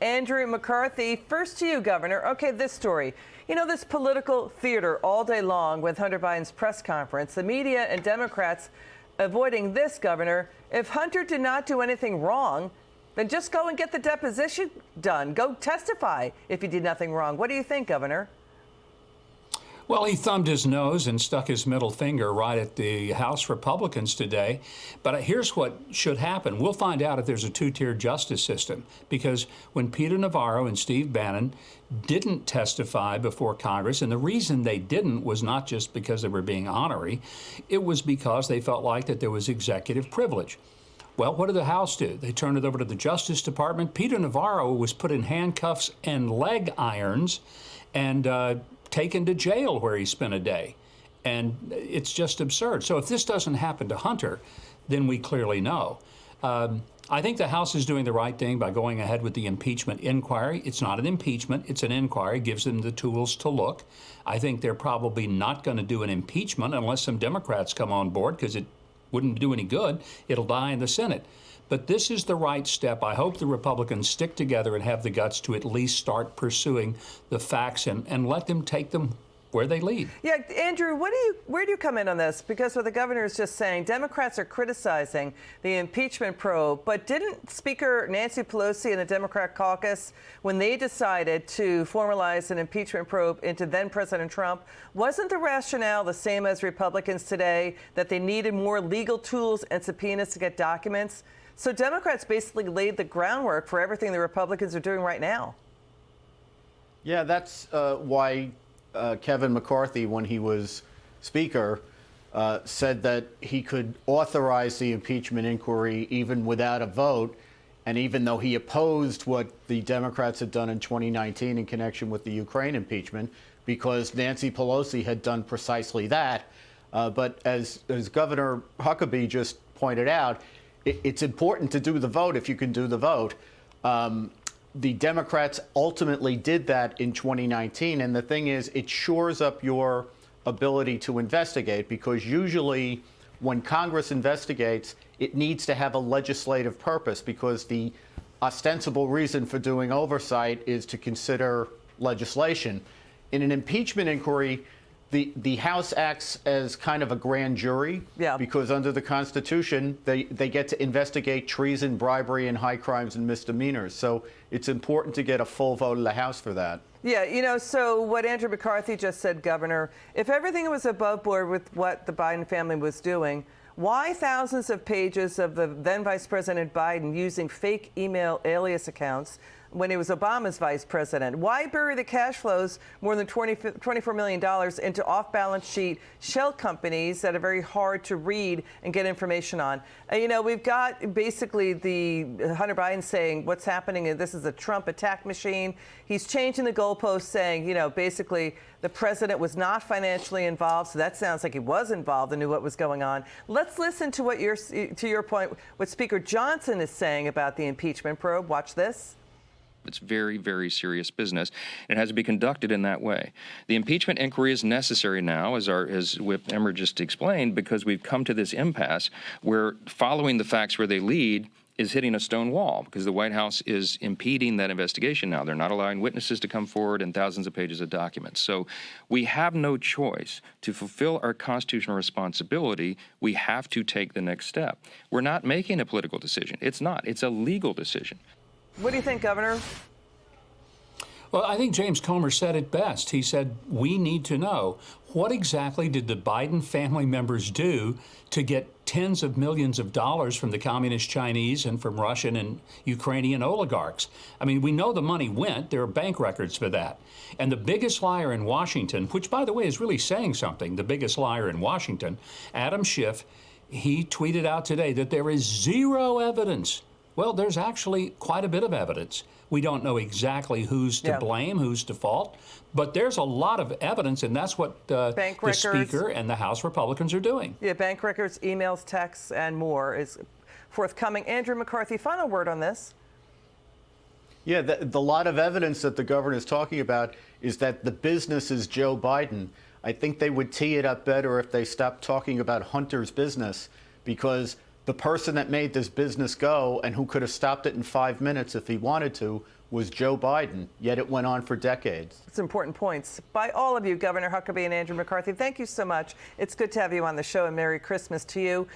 Andrew McCarthy. First to you, Governor. Okay, this story. You know, this political theater all day long with Hunter Biden's press conference, the media and Democrats avoiding this, Governor. If Hunter did not do anything wrong, then just go and get the deposition done. Go testify if he did nothing wrong. What do you think, Governor? Well, he thumbed his nose and stuck his middle finger right at the House Republicans today. But here's what should happen. We'll find out if there's a two-tier justice system, because when Peter Navarro and Steve Bannon didn't testify before Congress, and the reason they didn't was not just because they were being honorary, it was because they felt like that there was executive privilege. Well, what did the House do? They turned it over to the Justice Department. Peter Navarro was put in handcuffs and leg irons and taken to jail where he spent a day. And it's just absurd. So if this doesn't happen to Hunter, then we clearly know. I think the House is doing the right thing by going ahead with the impeachment inquiry. It's not an impeachment, it's an inquiry. It gives them the tools to look. I think they're probably not going to do an impeachment unless some Democrats come on board, because it wouldn't do any good. It'll die in the Senate. But this is the right step. I hope the Republicans stick together and have the guts to at least start pursuing the facts and let them take them where they lead. Yeah, Andrew, where do you come in on this? Because what the governor is just saying, Democrats are criticizing the impeachment probe, but didn't Speaker Nancy Pelosi and the Democrat caucus, when they decided to formalize an impeachment probe into then President Trump, wasn't the rationale the same as Republicans today, that they needed more legal tools and subpoenas to get documents? So Democrats basically laid the groundwork for everything the Republicans are doing right now. Yeah, that's why Kevin McCarthy, when he was Speaker, said that he could authorize the impeachment inquiry even without a vote. And even though he opposed what the Democrats had done in 2019 in connection with the Ukraine impeachment, because Nancy Pelosi had done precisely that. But as Governor Huckabee just pointed out, it's important to do the vote if you can do the vote. The Democrats ultimately did that in 2019. And the thing is, it shores up your ability to investigate, because usually when Congress investigates, it needs to have a legislative purpose, because the ostensible reason for doing oversight is to consider legislation. In an impeachment inquiry, the House acts as kind of a grand jury, because under the Constitution, they get to investigate treason, bribery, and high crimes and misdemeanors. So it's important to get a full vote of the House for that. Yeah, you know, so what Andrew McCarthy just said, Governor, if everything was above board with what the Biden family was doing, why thousands of pages of the then Vice President Biden using fake email alias accounts when he was Obama's vice president? Why bury the cash flows, more than $24 million, into off-balance sheet shell companies that are very hard to read and get information on? You know, we've got basically the Hunter Biden saying what's happening, this is a Trump attack machine. He's changing the goalposts, saying, you know, basically the president was not financially involved. So that sounds like he was involved and knew what was going on. Let's listen to what to your point, what Speaker Johnson is saying about the impeachment probe. Watch this. It's very, very serious business. It has to be conducted in that way. The impeachment inquiry is necessary now, as Whip Emmer just explained, because we've come to this impasse where following the facts where they lead is hitting a stone wall, because the White House is impeding that investigation now. They're not allowing witnesses to come forward and thousands of pages of documents. So we have no choice. To fulfill our constitutional responsibility, we have to take the next step. We're not making a political decision. It's not. It's a legal decision. What do you think, Governor? Well, I think James Comer said it best. He said, we need to know, what exactly did the Biden family members do to get tens of millions of dollars from the communist Chinese and from Russian and Ukrainian oligarchs? I mean, we know the money went. There are bank records for that. And the biggest liar in Washington, which, by the way, is really saying something, the biggest liar in Washington, Adam Schiff, he tweeted out today that there is zero evidence. Well, there's actually quite a bit of evidence. We don't know exactly who's to blame, who's to fault, but there's a lot of evidence, and that's what the Speaker and the House Republicans are doing. Yeah, bank records, emails, texts, and more is forthcoming. Andrew McCarthy, final word on this. Yeah, the lot of evidence that the governor is talking about is that the business is Joe Biden. I think they would tee it up better if they stopped talking about Hunter's business, because the person that made this business go and who could have stopped it in 5 minutes if he wanted to was Joe Biden, yet it went on for decades. It's important points by all of you, Governor Huckabee and Andrew McCarthy. Thank you so much. It's good to have you on the show, and Merry Christmas to you.